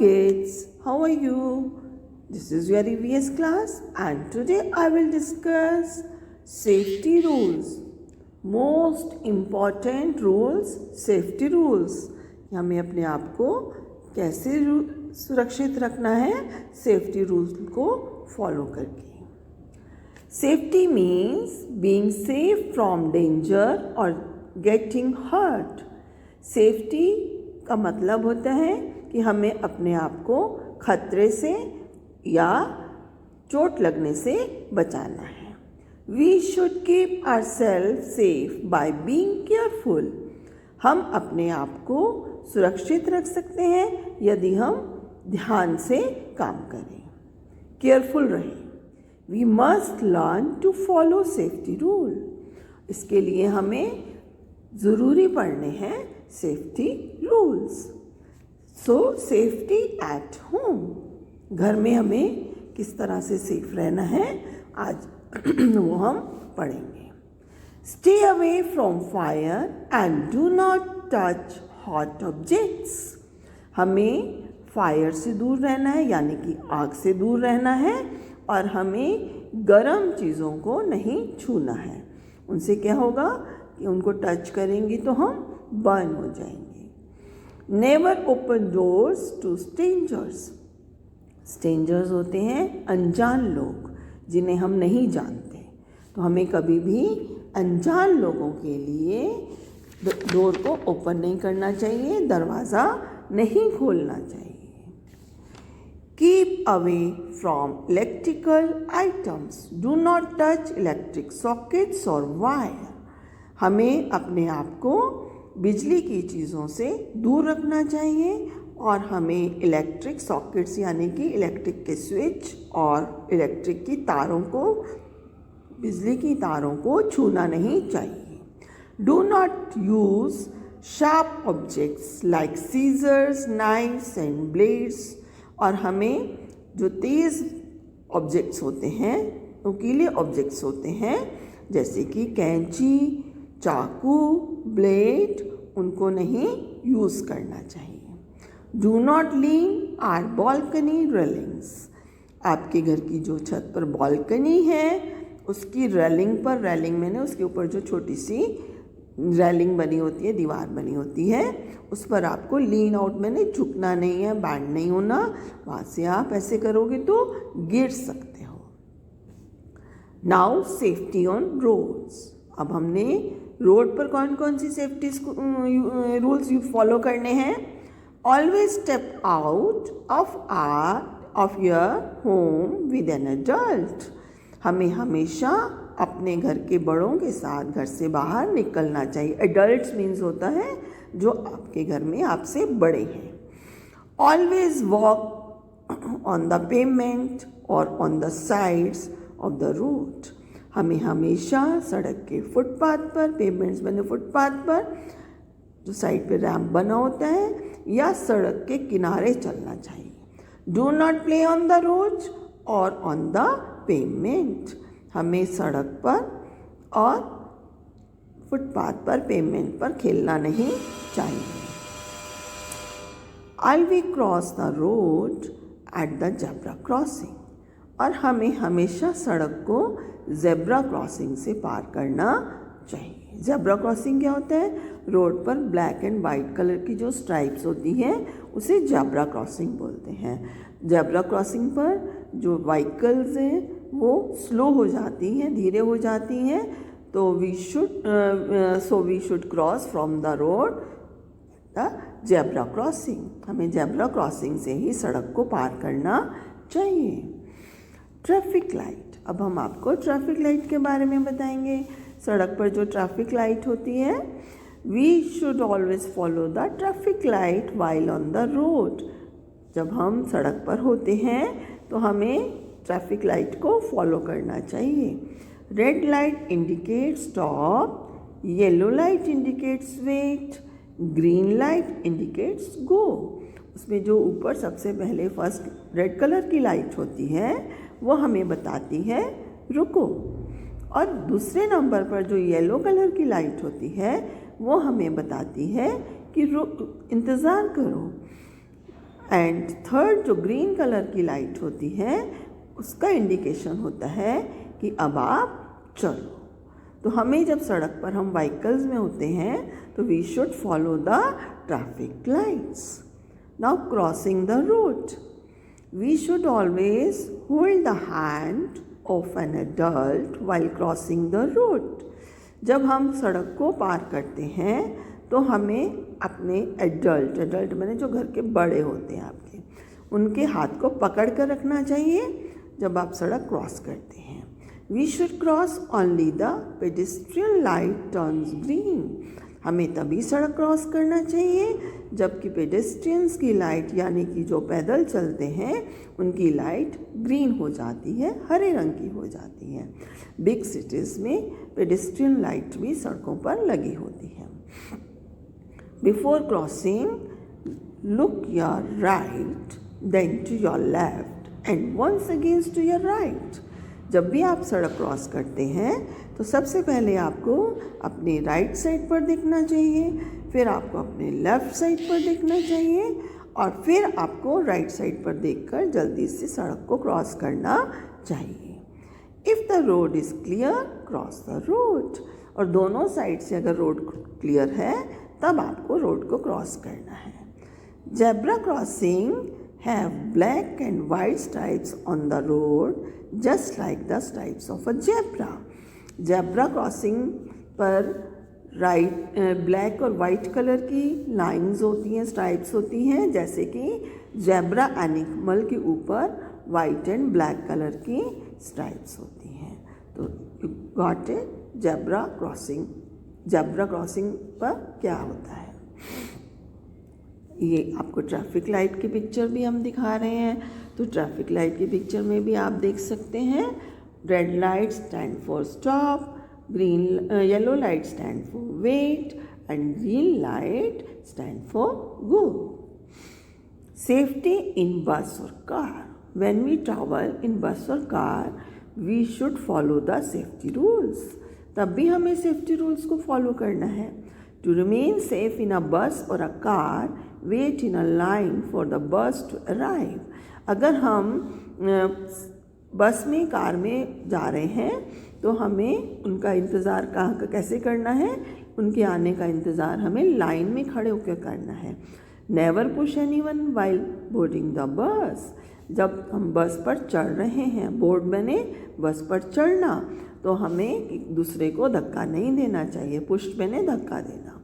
kids, how are you? This is your EVS class and today I will discuss safety rules. Most important rules, safety rules. हमें अपने आप को कैसे सुरक्षित रखना है सेफ्टी रूल्स को फॉलो करके. Safety means being safe from danger or getting hurt. Safety का मतलब होता है कि हमें अपने आप को खतरे से या चोट लगने से बचाना है. We should keep ourselves safe by being careful. हम अपने आप को सुरक्षित रख सकते हैं यदि हम ध्यान से काम करें, केयरफुल रहें. We must learn to follow safety rule. इसके लिए हमें ज़रूरी पढ़ने हैं safety rules. So safety at home. घर में हमें किस तरह से सेफ रहना है आज वो हम पढ़ेंगे. Stay away from fire and do not touch hot objects. हमें फायर से दूर रहना है यानी कि आग से दूर रहना है और हमें गर्म चीज़ों को नहीं छूना है. उनसे क्या होगा कि उनको टच करेंगे तो हम बर्न हो जाएंगे. Never open doors to strangers. Strangers होते हैं अनजान लोग जिन्हें हम नहीं जानते, तो हमें कभी भी अनजान लोगों के लिए डोर को ओपन नहीं करना चाहिए, दरवाज़ा नहीं खोलना चाहिए. Keep away from electrical items. Do not touch electric sockets or wire. हमें अपने आप को बिजली की चीज़ों से दूर रखना चाहिए और हमें इलेक्ट्रिक सॉकेट्स यानी कि इलेक्ट्रिक के स्विच और इलेक्ट्रिक की तारों को, बिजली की तारों को छूना नहीं चाहिए. Do not use sharp objects like scissors, knives and blades. और हमें जो तेज़ ऑब्जेक्ट्स होते हैं, नुकीले ऑब्जेक्ट्स होते हैं जैसे कि कैंची, चाकू, ब्लेड, उनको नहीं यूज़ करना चाहिए. Do not lean or balcony railings. आपके घर की जो छत पर बालकनी है उसकी रेलिंग पर, रेलिंग मैंने उसके ऊपर जो छोटी सी रेलिंग बनी होती है, दीवार बनी होती है, उस पर आपको लीन आउट मैंने झुकना नहीं है, बैंड नहीं होना. वहाँ से आप ऐसे करोगे तो गिर सकते हो. Now safety on roads. अब हमने रोड पर कौन कौन सी सेफ्टी रूल्स फॉलो करने हैं. Always step out of your home with an adult. हमें हमेशा अपने घर के बड़ों के साथ घर से बाहर निकलना चाहिए. एडल्ट्स मीन्स होता है जो आपके घर में आपसे बड़े हैं. Always walk on the pavement और on the sides of the road. हमें हमेशा सड़क के फुटपाथ पर, पेमेंट्स बने फुटपाथ पर, जो साइड पे रैम्प बना होता है, या सड़क के किनारे चलना चाहिए. Do not play on the road और ऑन द पेमेंट. हमें सड़क पर और फुटपाथ पर, पेमेंट पर खेलना नहीं चाहिए. I we cross the road at the zebra crossing. और हमें हमेशा सड़क को जेब्रा क्रॉसिंग से पार करना चाहिए. जेब्रा क्रॉसिंग क्या होता है? रोड पर ब्लैक एंड वाइट कलर की जो स्ट्राइप्स होती हैं उसे जेब्रा क्रॉसिंग बोलते हैं. जेब्रा क्रॉसिंग पर जो व्हीकल्स हैं वो स्लो हो जाती हैं, धीरे हो जाती हैं, तो we should cross from the road the zebra crossing. हमें जेब्रा क्रॉसिंग से ही सड़क को पार करना चाहिए. Traffic light. अब हम आपको ट्रैफिक लाइट के बारे में बताएंगे. सड़क पर जो ट्रैफिक लाइट होती है, we should always follow the traffic light while on the road. जब हम सड़क पर होते हैं तो हमें ट्रैफिक लाइट को फॉलो करना चाहिए. Red light indicates stop, yellow light indicates wait, green light indicates go. उसमें जो ऊपर सबसे पहले फर्स्ट रेड कलर की लाइट होती है वो हमें बताती है रुको, और दूसरे नंबर पर जो येलो कलर की लाइट होती है वो हमें बताती है कि इंतज़ार करो. एंड थर्ड जो ग्रीन कलर की लाइट होती है उसका इंडिकेशन होता है कि अब आप चलो। तो हमें जब सड़क पर हम व्हीकल्स में होते हैं तो we should follow the traffic lights. Now crossing the road, we should always hold the hand of an adult while crossing the road. जब हम सड़क को पार करते हैं तो हमें अपने एडल्ट मैंने जो घर के बड़े होते हैं आपके, उनके हाथ को पकड़ कर रखना चाहिए जब आप सड़क क्रॉस करते हैं। We should cross only the pedestrian light turns green. हमें तभी सड़क क्रॉस करना चाहिए जबकि पेडेस्ट्रियंस की लाइट यानी कि जो पैदल चलते हैं उनकी लाइट ग्रीन हो जाती है, हरे रंग की हो जाती है। बिग सिटीज़ में पेडेस्ट्रियन लाइट भी सड़कों पर लगी होती है। Before crossing look your right then to your left and once again to your right. जब भी आप सड़क क्रॉस करते हैं तो सबसे पहले आपको अपने राइट साइड पर देखना चाहिए, फिर आपको अपने लेफ़्ट साइड पर देखना चाहिए और फिर आपको राइट साइड पर देखकर जल्दी से सड़क को क्रॉस करना चाहिए। If the road is clear cross the road. और दोनों साइड से अगर रोड क्लियर है तब आपको रोड को क्रॉस करना है। Zebra crossing have black and white stripes on the road just like the stripes of a zebra. Zebra crossing पर ब्लैक और वाइट कलर की लाइंस होती हैं, स्ट्राइप्स होती हैं, जैसे कि जेब्रा एनिमल के ऊपर वाइट एंड ब्लैक कलर की स्ट्राइप्स होती हैं। तो you got it. Zebra crossing पर क्या होता है, ये आपको ट्रैफिक लाइट की पिक्चर भी हम दिखा रहे हैं। तो ट्रैफिक लाइट की पिक्चर में भी आप देख सकते हैं red light stand for stop, yellow light stand for wait and green light stand for go. Safety in bus और car, when we travel in bus और car we should follow the safety rules. तब भी हमें safety rules को follow करना है। To remain safe in a bus और a car wait in a line for the bus to arrive. अगर हम बस में कार में जा रहे हैं तो हमें उनका इंतज़ार कैसे करना है, उनके आने का इंतज़ार हमें लाइन में खड़े होकर करना है। Never push anyone while boarding the bus. जब हम बस पर चढ़ रहे हैं, बोर्ड मैंने बस पर चढ़ना, तो हमें एक दूसरे को धक्का नहीं देना चाहिए, पुश मैंने धक्का देना।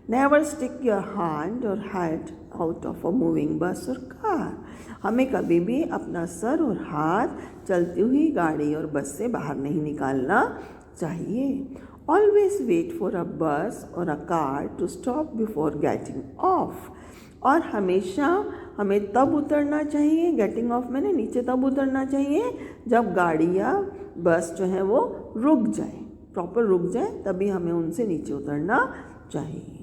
नेवर स्टिक योर हैंड और head out of a moving बस और कार। हमें कभी भी अपना सर और हाथ चलती हुई गाड़ी और बस से बाहर नहीं निकालना चाहिए। Always wait for a bus और a car to stop before getting off. और हमेशा हमें तब उतरना चाहिए, गेटिंग ऑफ मैंने नीचे तब उतरना चाहिए जब गाड़ी या बस जो है वो रुक जाए, प्रॉपर रुक जाए, तभी हमें उनसे नीचे उतरना चाहिए।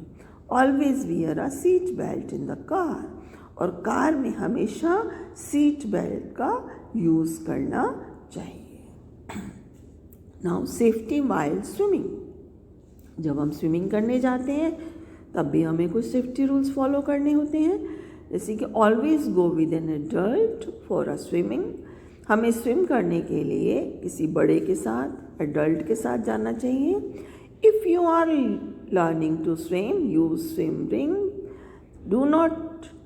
Always wear a seat belt in the car. और कार में हमेशा सीट बेल्ट का यूज़ करना चाहिए। Now safety while swimming. जब हम स्विमिंग करने जाते हैं तब भी हमें कुछ सेफ्टी रूल्स फॉलो करने होते हैं, जैसे कि always go with an adult for a swimming. हमें स्विम करने के लिए किसी बड़े के साथ, एडल्ट के साथ जाना चाहिए। If you are learning to swim use swim ring. Do not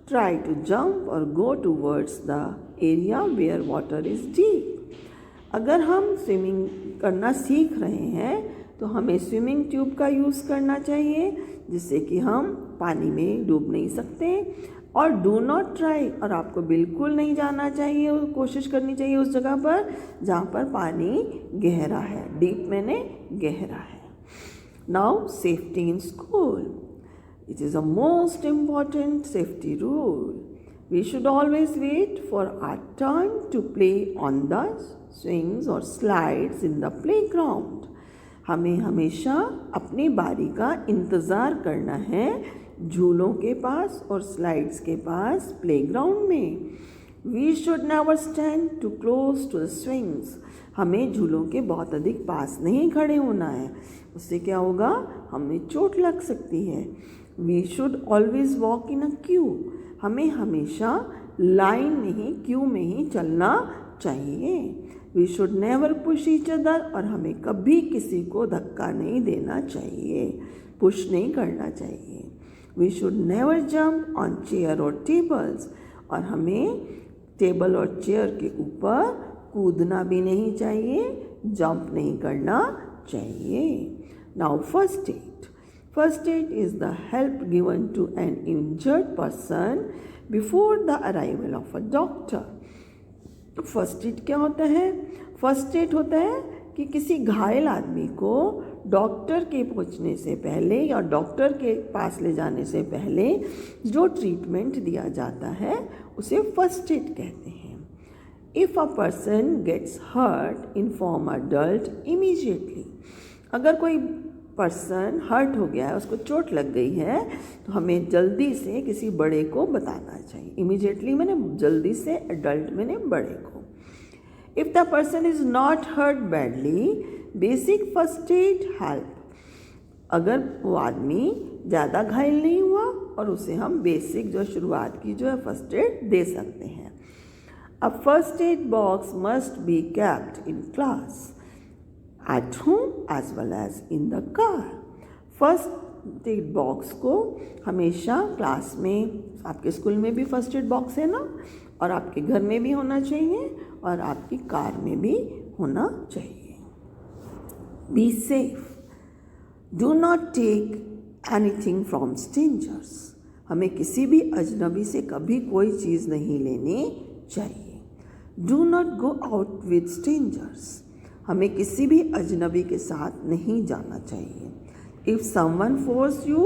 try to jump और go towards the area where water is deep. अगर हम स्विमिंग करना सीख रहे हैं तो हमें स्विमिंग ट्यूब का यूज़ करना चाहिए, जिससे कि हम पानी में डूब नहीं सकते। और डू नॉट ट्राई, और आपको बिल्कुल नहीं जाना चाहिए, कोशिश करनी चाहिए उस जगह पर जहाँ पर पानी गहरा है, डीप मैंने गहरा है। Now safety in school, it is a most important safety rule. We should always wait for our turn to play on the swings और स्लाइड्स इन द प्लेग्राउंड। हमें हमेशा अपनी बारी का इंतज़ार करना है झूलों के पास और स्लाइड्स के पास, प्लेग्राउंड में। We should never stand too close to the swings. हमें झूलों के बहुत अधिक पास नहीं खड़े होना है, उससे क्या होगा, हमें चोट लग सकती है। We should always walk in a queue. हमें हमेशा लाइन में ही, क्यू में ही चलना चाहिए। We should never push each other, और हमें कभी किसी को धक्का नहीं देना चाहिए, पुश नहीं करना चाहिए। We should never jump on chair और टेबल्स, और हमें टेबल और चेयर के ऊपर कूदना भी नहीं चाहिए, जंप नहीं करना चाहिए। Now first aid. First aid is the help given to an injured person before the arrival of a doctor. First aid क्या होता है? फर्स्ट एड होता है कि किसी घायल आदमी को डॉक्टर के पहुंचने से पहले या डॉक्टर के पास ले जाने से पहले जो ट्रीटमेंट दिया जाता है उसे फर्स्ट एड कहते हैं। If a person gets hurt inform adult immediately. अगर कोई पर्सन हर्ट हो गया है, उसको चोट लग गई है, तो हमें जल्दी से किसी बड़े को बताना चाहिए। इमीडिएटली मैंने जल्दी से, एडल्ट मैंने बड़े को। If the person is not hurt badly, basic first aid help. अगर वो आदमी ज़्यादा घायल नहीं हुआ और उसे हम बेसिक जो शुरुआत की जो है फर्स्ट एड दे सकते हैं। A first aid box must be kept in class, at home as well as in the car। First aid box को हमेशा क्लास में, आपके स्कूल में भी फर्स्ट एड बॉक्स है ना, और आपके घर में भी होना चाहिए और आपकी कार में भी होना चाहिए। Be safe. Do not take anything from strangers. हमें किसी भी अजनबी से कभी कोई चीज़ नहीं लेनी चाहिए। Do not go out with strangers. हमें किसी भी अजनबी के साथ नहीं जाना चाहिए। If someone force you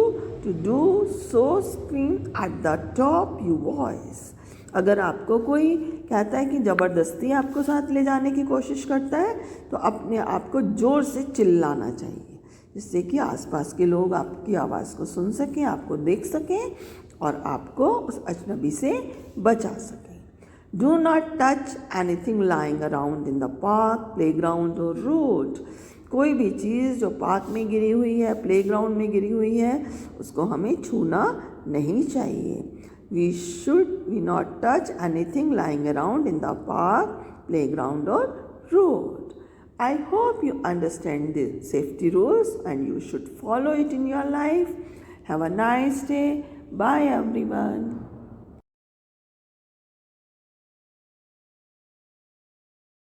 to do so, scream at the top you voice. अगर आपको कोई कहता है कि ज़बरदस्ती आपको साथ ले जाने की कोशिश करता है, तो अपने आप को ज़ोर से चिल्लाना चाहिए, जिससे कि आसपास के लोग आपकी आवाज़ को सुन सकें, आपको देख सकें और आपको उस अजनबी से बचा सकें। Do not touch anything lying around in the park, playground or road। कोई भी चीज़ जो पार्क में गिरी हुई है, प्लेग्राउंड में गिरी हुई है, उसको हमें छूना नहीं चाहिए। We not touch anything lying around in the park, playground or road। I hope you understand the safety rules and you should follow it in your life। Have a nice day. Bye everyone।